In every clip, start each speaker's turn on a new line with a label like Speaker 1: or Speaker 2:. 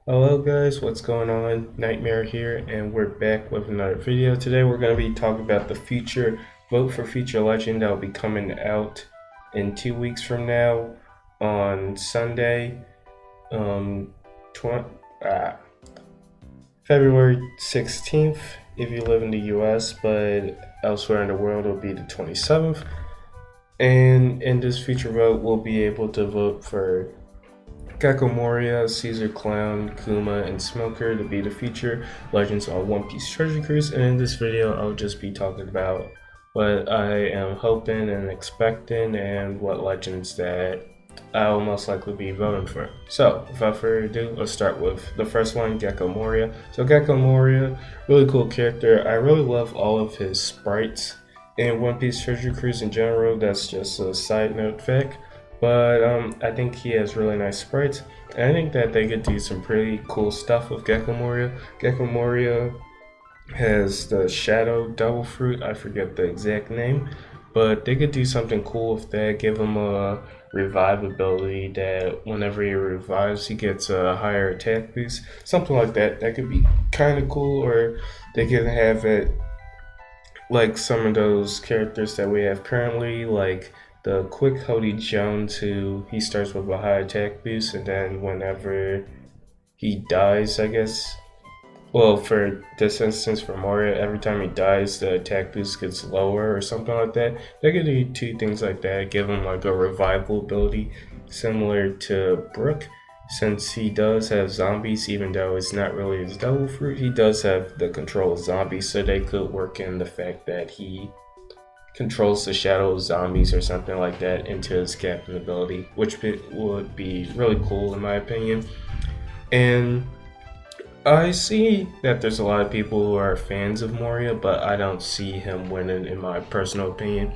Speaker 1: Hello guys, what's going on? Nightmare here, and we're back with another video. Today we're going to be talking about the future vote for future legend that will be coming out in 2 weeks from now on Sunday, um, 20, ah, February 16th if you live in the US, but elsewhere in the world it'll be the 27th. And in this future vote, we'll be able to vote for Gecko Moria, Caesar Clown, Kuma, and Smoker to be the future legends on One Piece Treasure Cruise. And in this video, I'll just be talking about what I am hoping and expecting and what legends that I will most likely be voting for. So, without further ado, let's start with the first one, Gecko Moria. So, Gecko Moria, really cool character. I really love all of his sprites in One Piece Treasure Cruise in general. That's just a side note fact. But I think he has really nice sprites. And I think that they could do some pretty cool stuff with Gecko Moria. Gecko Moria has the Shadow Double Fruit. I forget the exact name. But they could do something cool with that. Give him a revive ability that whenever he revives, he gets a higher attack boost. Something like that. That could be kind of cool. Or they could have it like some of those characters that we have currently, like the Quick Hody Jones, who he starts with a high attack boost, and then whenever he dies, I guess. Well, for this instance, for Moria, every time he dies, the attack boost gets lower or something like that. They could do two things like that. Give him like a revival ability, similar to Brook. Since he does have zombies, even though it's not really his double fruit, he does have the control of zombies, so they could work in the fact that he controls the shadow of zombies or something like that into his captain ability, which would be really cool in my opinion. And I see that there's a lot of people who are fans of Moria, but I don't see him winning in my personal opinion.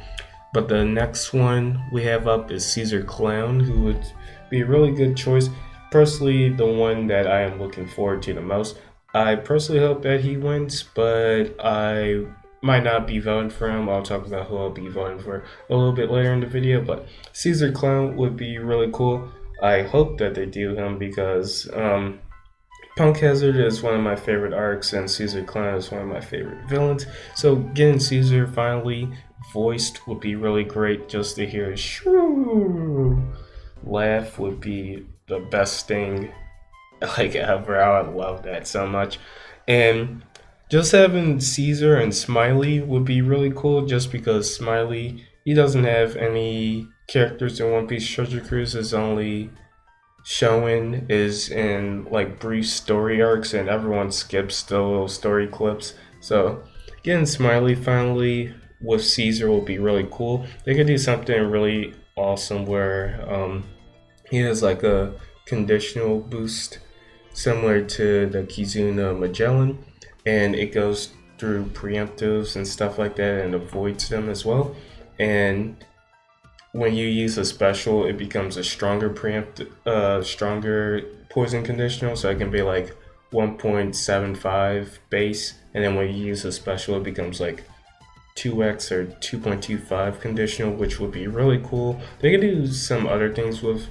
Speaker 1: But the next one we have up is Caesar Clown, who would be a really good choice. Personally, the one that I am looking forward to the most. I personally hope that he wins, but I might not be voting for him. I'll talk about who I'll be voting for a little bit later in the video, but Caesar Clown would be really cool. I hope that they do him because Punk Hazard is one of my favorite arcs, and Caesar Clown is one of my favorite villains. So getting Caesar finally voiced would be really great. Just to hear his shoo laugh would be the best thing like ever. I would love that so much. And just having Caesar and Smiley would be really cool, just because Smiley, he doesn't have any characters in One Piece Treasure Cruise. His only showing is in like brief story arcs, and everyone skips the little story clips. So getting Smiley finally with Caesar will be really cool. They could do something really awesome where he has like a conditional boost similar to the Kizuna Magellan, and it goes through preemptives and stuff like that and avoids them as well. And when you use a special, it becomes a stronger stronger poison conditional, so it can be like 1.75 base, and then when you use a special, it becomes like 2x or 2.25 conditional, which would be really cool. They could do some other things with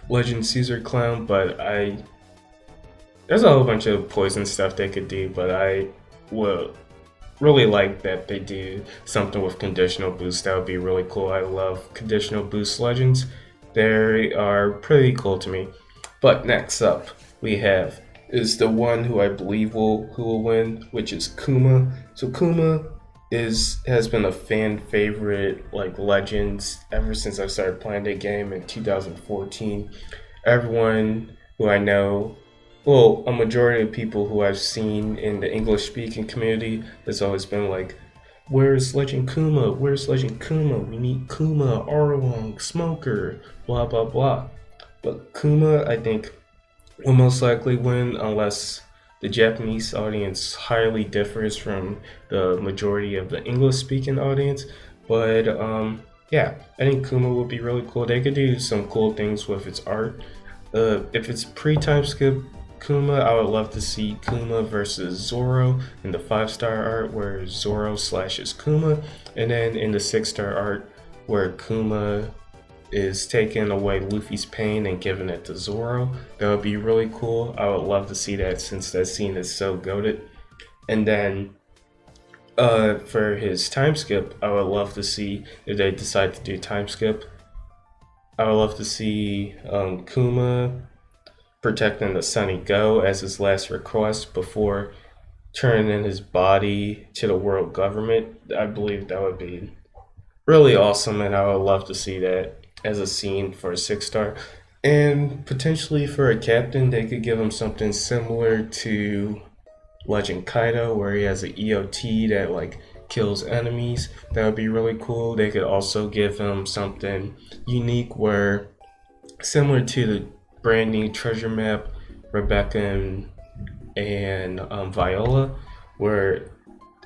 Speaker 1: Legend Caesar Clown, but there's a whole bunch of poison stuff they could do, but I will really like that they do something with conditional boost. That would be really cool. I love conditional boost legends. They are pretty cool to me. But next up we have is the one who I believe who will win, which is Kuma. So Kuma has been a fan favorite like legend ever since I started playing the game in 2014. Everyone who I know, well, a majority of people who I've seen in the English speaking community has always been like, where's Legend Kuma? Where's Legend Kuma? We need Kuma, Arlong, Smoker, blah blah blah. But Kuma, I think, will most likely win unless the Japanese audience highly differs from the majority of the English speaking audience. But yeah, I think Kuma would be really cool. They could do some cool things with its art. If it's pre-time skip Kuma, I would love to see Kuma versus Zoro in the 5-star art where Zoro slashes Kuma, and then in the 6-star art where Kuma is taking away Luffy's pain and giving it to Zoro. That would be really cool. I would love to see that since that scene is so goated. And then for his time skip, I would love to see if they decide to do time skip. I would love to see KUMA protecting the Sunny Go as his last request before turning in his body to the world government. I believe that would be really awesome, and I would love to see that as a scene for a 6-star. And potentially for a captain, they could give him something similar to Legend Kaido, where he has an EOT that like kills enemies. That would be really cool. They could also give him something unique where, similar to the brand new treasure map, Rebecca and Viola, where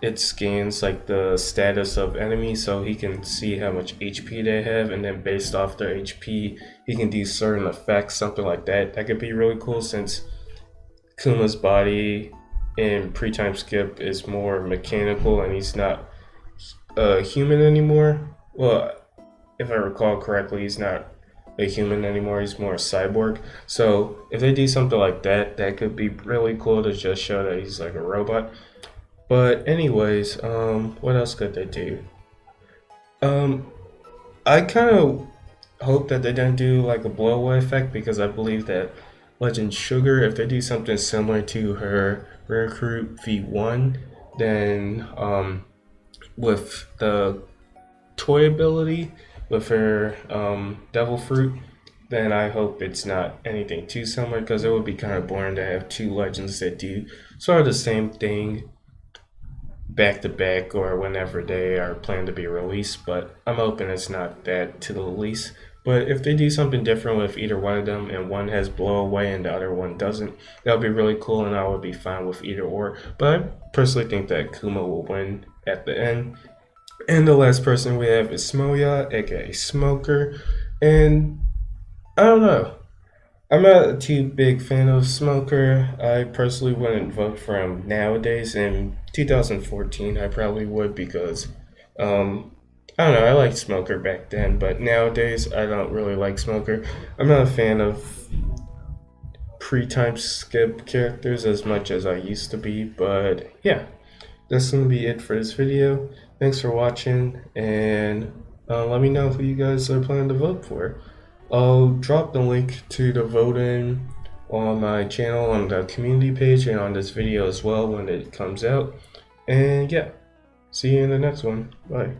Speaker 1: it scans like the status of enemies so he can see how much HP they have, and then based off their HP he can do certain effects, something like that. That could be really cool since Kuma's body in pre-time skip is more mechanical and he's not human anymore. Well, if I recall correctly, he's not a human anymore, he's more a cyborg. So if they do something like that, that could be really cool to just show that he's like a robot. But anyways, what else could they do? I kind of hope that they don't do like a blow away effect, because I believe that Legend Sugar, if they do something similar to her Recruit V1, then with the toy ability with her Devil Fruit, then I hope it's not anything too similar, because it would be kind of boring to have two legends that do sort of the same thing back to back or whenever they are planned to be released. But I'm hoping it's not that to the least. But if they do something different with either one of them, and one has blow away and the other one doesn't, that would be really cool, and I would be fine with either or. But I personally think that KUMA will win at the end. And the last person we have is Smoya, aka Smoker. And I don't know, I'm not a too big fan of Smoker. I personally wouldn't vote for him nowadays. In 2014 I probably would, because I don't know, I liked Smoker back then, but nowadays I don't really like Smoker. I'm not a fan of pre-time skip characters as much as I used to be. But yeah, that's gonna be it for this video. Thanks for watching, and let me know who you guys are planning to vote for. I'll drop the link to the voting on my channel, on the community page, and on this video as well when it comes out. And yeah, see you in the next one. Bye.